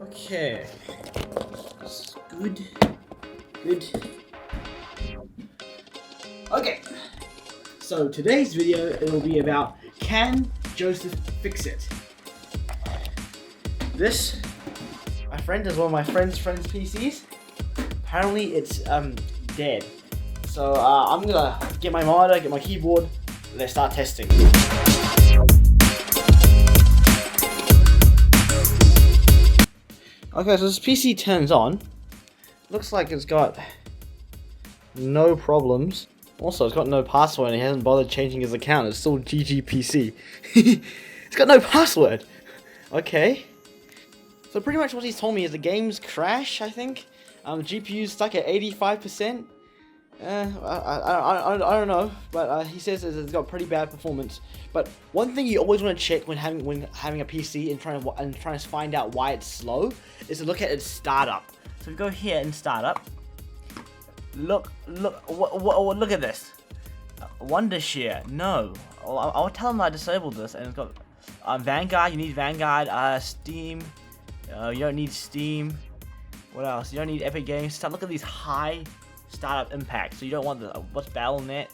Okay. Good. Good. Okay. So today's video, it will be about, can Joseph fix it? This, my friend, is one of my friend's PCs. Apparently it's dead. So I'm gonna get my monitor, get my keyboard, and let's start testing. Okay, so this PC turns on. Looks like it's got no problems. Also, it's got no password and he hasn't bothered changing his account. It's still GGPC. It's got no password. Okay. So pretty much what he's told me is the games crash, I think. GPU's stuck at 85%. I don't know, but he says it's got pretty bad performance. But one thing you always want to check when having a PC and trying to find out why it's slow is to look at its startup. So we go here in startup. Look at this. Wonder share. No, I'll tell him I disabled this, and it's got Vanguard. You need Vanguard. Steam. You don't need Steam. What else? You don't need Epic Games. Look at these high startup impact. So you don't want the what's Battle.net.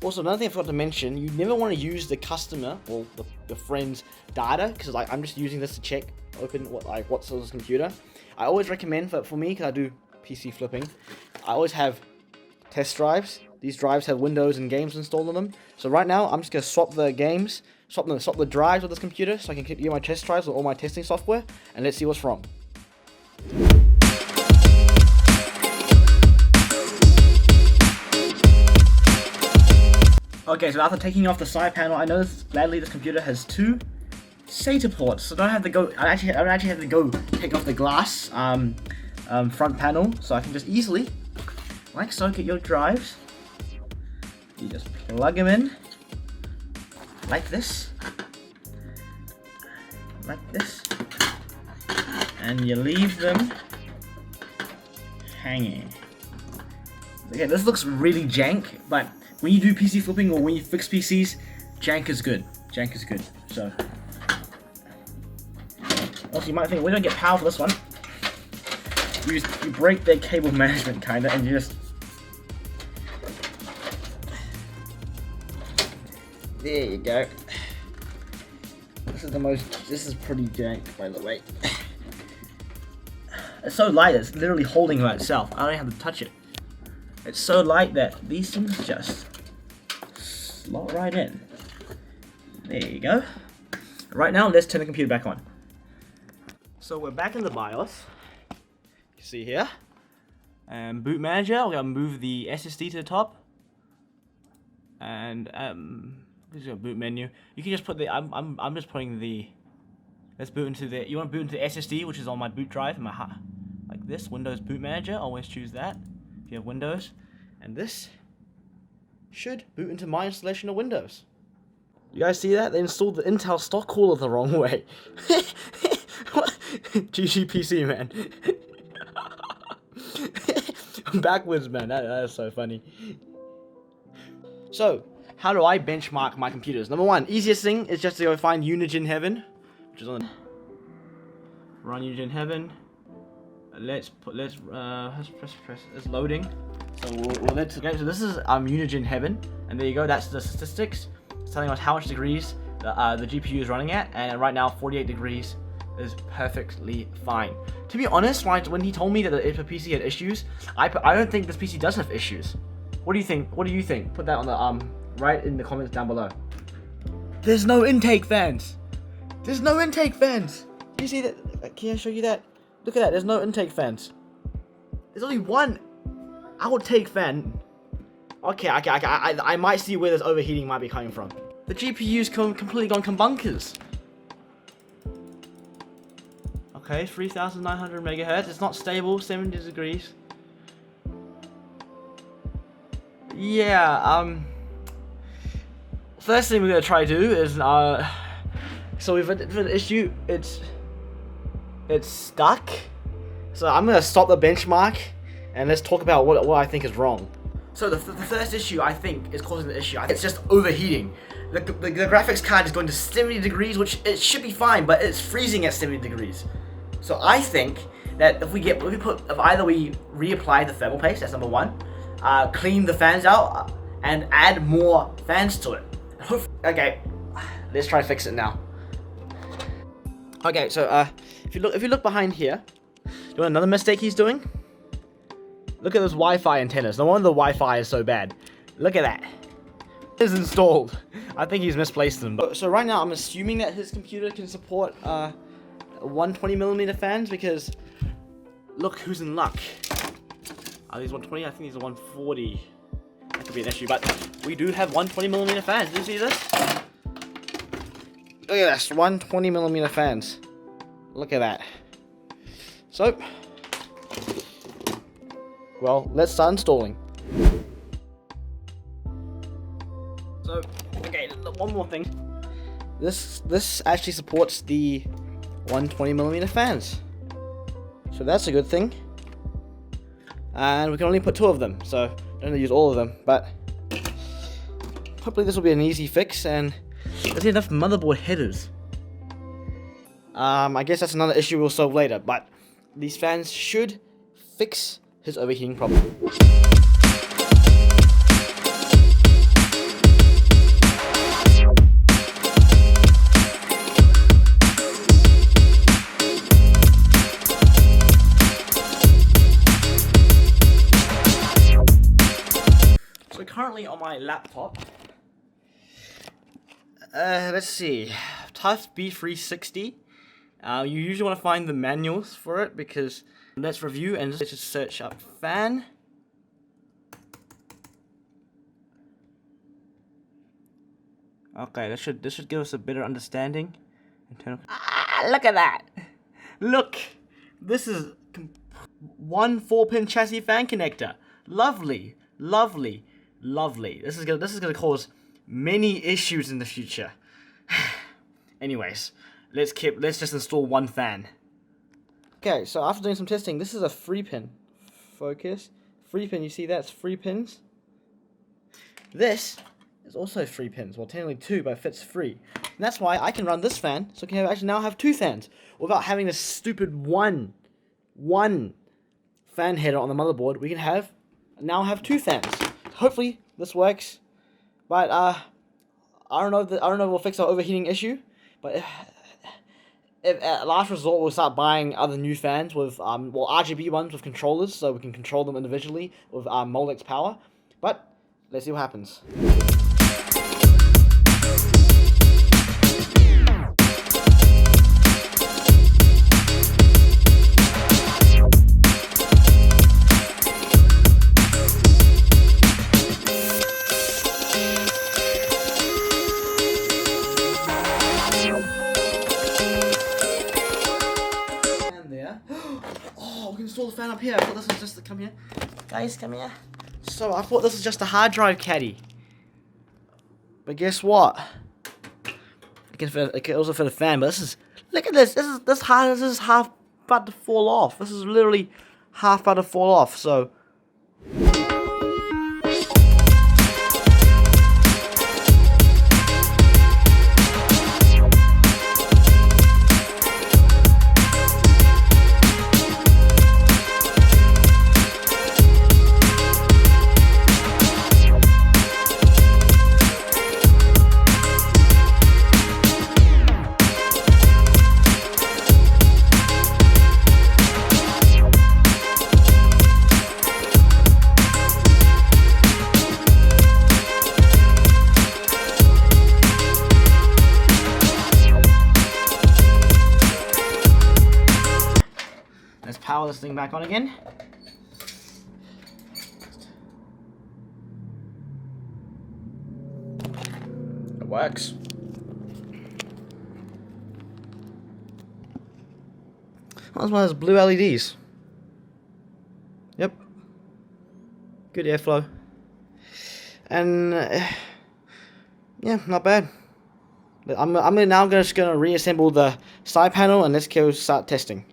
Also, another thing I forgot to mention, you never want to use the customer or the friend's data, because like I'm just using this to check what's on this computer. I always recommend for me, because I do PC flipping, I always have test drives. These drives have Windows and games installed on them. So right now I'm just gonna swap the games, swap the drives with this computer, so I can get my test drives with all my testing software, and let's see what's wrong. Okay, so after taking off the side panel, I noticed gladly this computer has two SATA ports, so I don't have to go. I don't actually have to go take off the glass front panel, so I can just easily, like so, get your drives. You just plug them in like this, and you leave them hanging. Okay, this looks really jank, but when you do PC flipping or when you fix PCs, jank is good. Jank is good. So, also you might think, we don't get power for this one. You break their cable management kinda, and you just. There you go. This is pretty jank, by the way. It's so light, it's literally holding by itself. I don't even have to touch it. It's so light that these things just slot right in. There you go. Right now, let's turn the computer back on. So we're back in the BIOS. You see here. And boot manager, we're gonna move the SSD to the top. And this is your boot menu. You can just put the. I'm just putting the. Let's boot into the. You want to boot into the SSD, which is on my boot drive, like this. Windows Boot Manager. Always choose that. You have Windows, and this should boot into my installation of Windows. You guys see that? They installed the Intel stock cooler the wrong way. GGPC, man. Backwards, man. That is so funny. So, how do I benchmark my computers? Number one, easiest thing is just to go find Unigine Heaven, which is on. Run Unigine Heaven. Let's press. It's loading. So so this is Unigine Heaven, and there you go. That's the statistics. It's telling us how much degrees the GPU is running at, and right now 48 degrees is perfectly fine. To be honest, when he told me that if a PC had issues, I don't think this PC does have issues. What do you think? What do you think? Put that on the right in the comments down below. There's no intake fans. There's no intake fans. You see that? Can I show you that? Look at that, there's no intake fans. There's only one outtake fan. Okay, I might see where this overheating might be coming from. The GPU's completely gone combunkers. Okay, 3900 megahertz. It's not stable, 70 degrees. Yeah, first thing we're gonna try to do is, so we've had an issue, it's stuck. So I'm gonna stop the benchmark and let's talk about what I think is wrong. So the first issue I think is causing the issue. I think it's just overheating. The graphics card is going to 70 degrees, which it should be fine, but it's freezing at 70 degrees. So I think that if either we reapply the thermal paste, that's number one, clean the fans out, and add more fans to it. Okay, let's try to fix it now. Okay, so if you look behind here, you know another mistake he's doing? Look at those Wi-Fi antennas. No wonder the Wi-Fi is so bad. Look at that. It is installed. I think he's misplaced them. So right now, I'm assuming that his computer can support 120mm fans, because look who's in luck. Are these 120? I think these are 140. That could be an issue, but we do have 120mm fans. Did you see this? Look at this, 120mm fans. Look at that. So, well, let's start installing. So, okay, one more thing. This actually supports the 120mm fans. So that's a good thing. And we can only put 2 of them, so don't have to use all of them, but hopefully this will be an easy fix. And there's enough motherboard headers. I guess that's another issue we'll solve later, but these fans should fix his overheating problem. So currently on my laptop, let's see, Tough B360. You usually want to find the manuals for it, because let's review and let's just search up fan. Okay, this should give us a better understanding. Look at that! Look, this is one 4-pin chassis fan connector. Lovely, lovely, lovely. This is gonna cause many issues in the future. Anyways, let's just install one fan. Okay, so after doing some testing, this is a 3-pin. Focus. 3-pin, you see that's 3 pins. This is also 3 pins. Well, technically 2, but it fits 3. And that's why I can run this fan, so I can actually now have 2 fans, without having this stupid one fan header on the motherboard. We can now have 2 fans. Hopefully this works. But I don't know if we'll fix our overheating issue. But if at last resort, we'll start buying other new fans with RGB ones with controllers, so we can control them individually with Molex power. But let's see what happens. Oh, we can install the fan up here. I thought this was just to come here. Guys, come here. So I thought this was just a hard drive caddy. But guess what? It can also fit a fan, but look at this. This is half about to fall off. This is literally half about to fall off, so let's power this thing back on again. It works. That's one of those blue LEDs. Yep. Good airflow. And yeah, not bad. I'm now just gonna reassemble the side panel, and let's go start testing.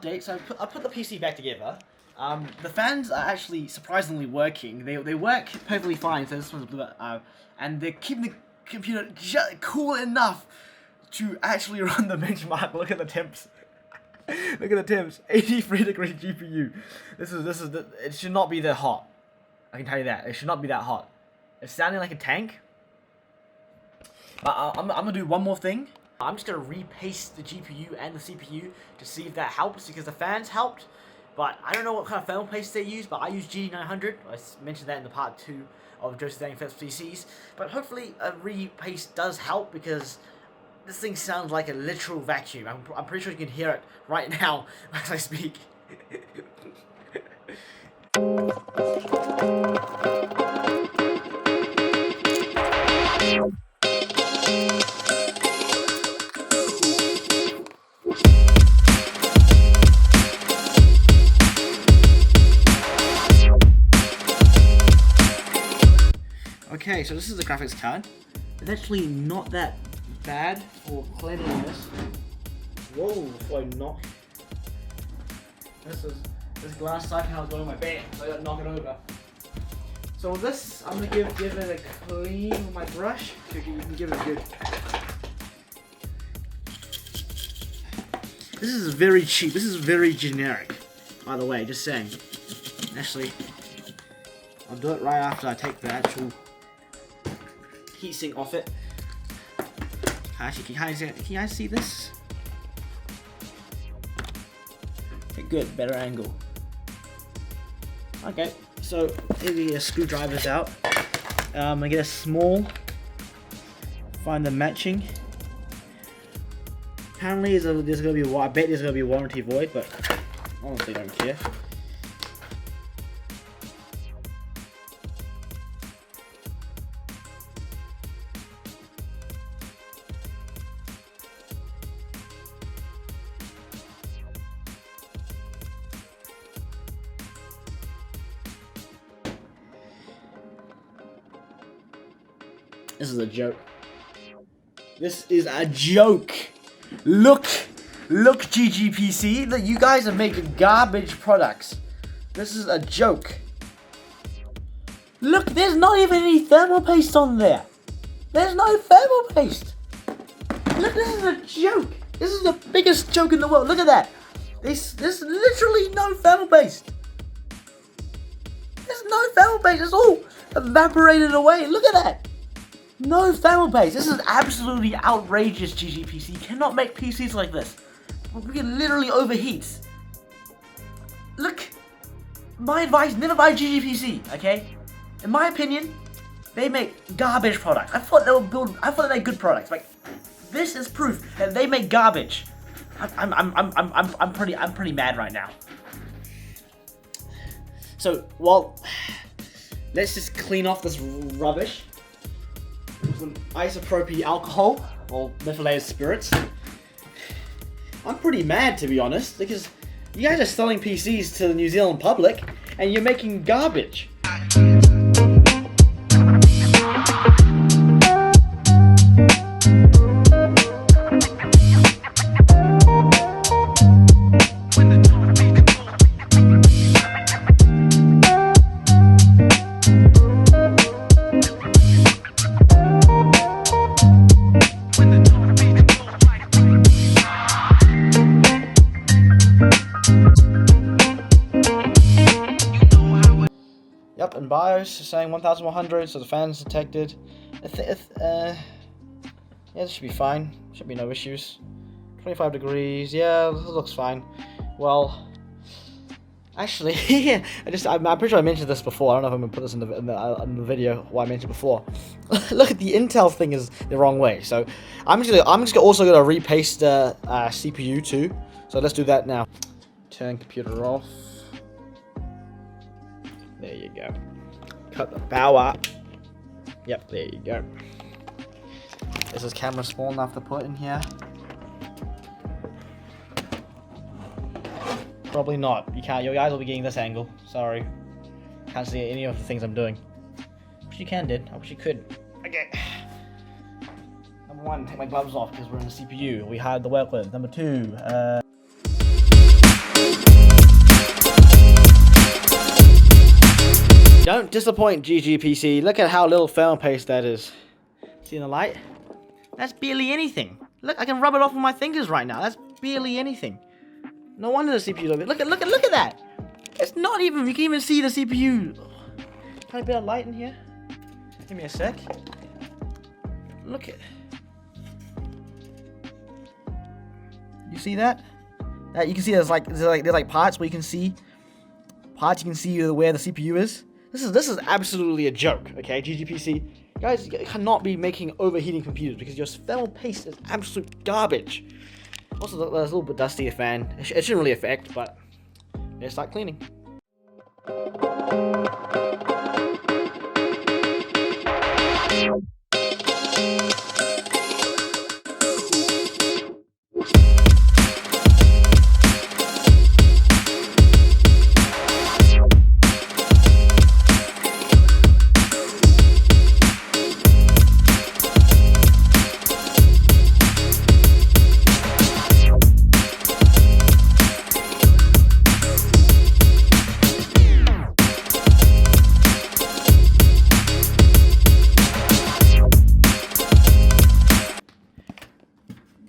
update. So I put the PC back together. The fans are actually surprisingly working. They work perfectly fine. So this one's blue, and they're keeping the computer cool enough to actually run the benchmark. Look at the temps. Look at the temps. 83 degree GPU. It should not be that hot. I can tell you that. It should not be that hot. It's sounding like a tank. But I'm gonna do one more thing. I'm just gonna repaste the GPU and the CPU to see if that helps, because the fans helped. But I don't know what kind of thermal paste they use, but I use G900. I mentioned that in the part 2 of Joseph Daniel Phillips PCs. But hopefully a repaste does help, because this thing sounds like a literal vacuum. I'm pretty sure you can hear it right now as I speak. Okay, so this is the graphics card. It's actually not that bad for cleanliness. Whoa, before I knock. This glass siphon I was going on my bed, so I gotta knock it over. So with this, I'm gonna give it a clean with my brush. So you can give it a good. This is very cheap. This is very generic, by the way. Just saying. Actually, I'll do it right after I take the actual heatsink off it. Actually, can you guys see this? Okay, good, better angle. Okay, so here we get screwdrivers out. I get a small, find the matching. Apparently there's gonna be, I bet there's gonna be a warranty void, but honestly don't care. This is a joke. This is a joke. Look, GGPC. Look, you guys are making garbage products. This is a joke. Look, there's not even any thermal paste on there. There's no thermal paste. Look, this is a joke. This is the biggest joke in the world. Look at that. There's literally no thermal paste. There's no thermal paste. It's all evaporated away. Look at that. No thermal paste. This is absolutely outrageous, GGPC. You cannot make PCs like this. We can literally overheat. Look, my advice, never buy GGPC, okay? In my opinion, they make garbage products. I thought they're good products. Like, this is proof that they make garbage. I'm pretty mad right now. So, well, let's just clean off this rubbish. Some isopropyl alcohol or methylated spirits. I'm pretty mad, to be honest, because you guys are selling PCs to the New Zealand public and you're making garbage. Yep, and BIOS is saying 1100, so the fan's detected. Yeah, this should be fine. Should be no issues. 25 degrees, yeah, this looks fine. Well, actually, yeah, I'm pretty sure I mentioned this before. I don't know if I'm gonna put this in the video what I mentioned before. Look at the Intel thing is the wrong way. So I'm just also gonna repaste the CPU too. So let's do that now. Turn computer off. There you go. Cut the power. Yep, there you go. Is this camera small enough to put in here? Probably not. You can't. Your eyes will be getting this angle. Sorry. Can't see any of the things I'm doing. Wish you did. I wish you could. Okay. Number 1, take my gloves off because we're in the CPU. We had the work with. Number 2, Don't disappoint, GGPC. Look at how little thermal paste that is. See in the light? That's barely anything. Look, I can rub it off with my fingers right now. That's barely anything. No wonder the CPU is over. Look at that. It's not even. You can even see the CPU. Tiny bit of light in here. Give me a sec. Look at. You see that? That you can see there's like parts where you can see parts. You can see where the CPU is. This is absolutely a joke. Okay, GGPC. Guys, you cannot be making overheating computers because your thermal paste is absolute garbage. Also, there's a little bit dusty, the fan. It shouldn't really affect, but let's start cleaning.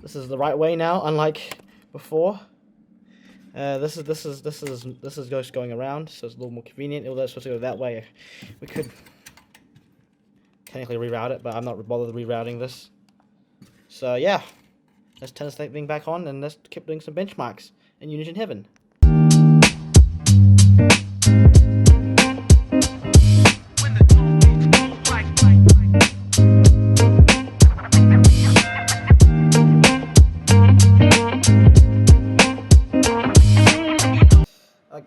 This is the right way now, unlike before. This is just going around, so it's a little more convenient. Although it's supposed to go that way, we could technically reroute it, but I'm not bothered rerouting this. So yeah, let's turn this thing back on and let's keep doing some benchmarks in Unity Heaven.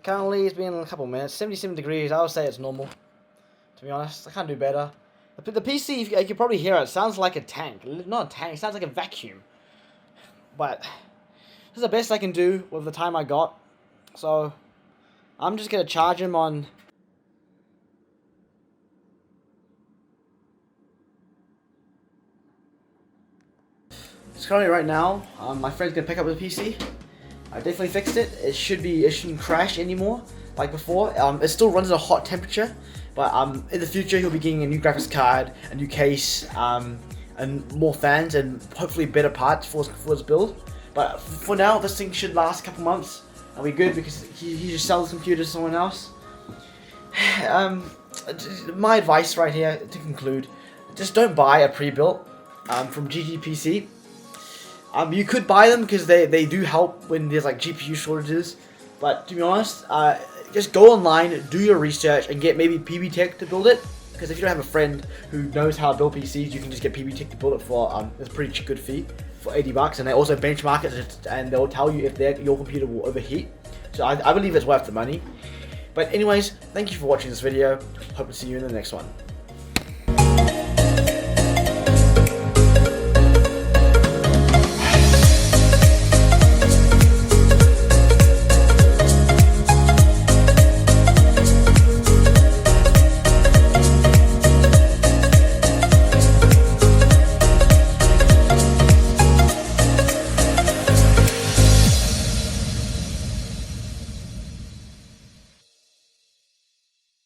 Currently, it's been a couple minutes. 77 degrees. I would say it's normal. To be honest, I can't do better. The PC, you can probably hear it, sounds like a tank. Not a tank. It sounds like a vacuum. But this is the best I can do with the time I got. So I'm just gonna charge him on. So currently, right now, my friend's gonna pick up the PC. I definitely fixed it. It shouldn't crash anymore like before. It still runs at a hot temperature, but in the future he'll be getting a new graphics card, a new case, and more fans, and hopefully better parts for his build. But for now, this thing should last a couple months and be good because he just sells the computer to someone else. My advice right here to conclude: just don't buy a pre-built from GGPC. You could buy them because they do help when there's like GPU shortages, but to be honest, just go online, do your research, and get maybe PB Tech to build it. Because if you don't have a friend who knows how to build PCs, you can just get PB Tech to build it for it's a pretty good fee for $80, and they also benchmark it and they'll tell you if your computer will overheat. So I believe it's worth the money. But anyways, thank you for watching this video. Hope to see you in the next one.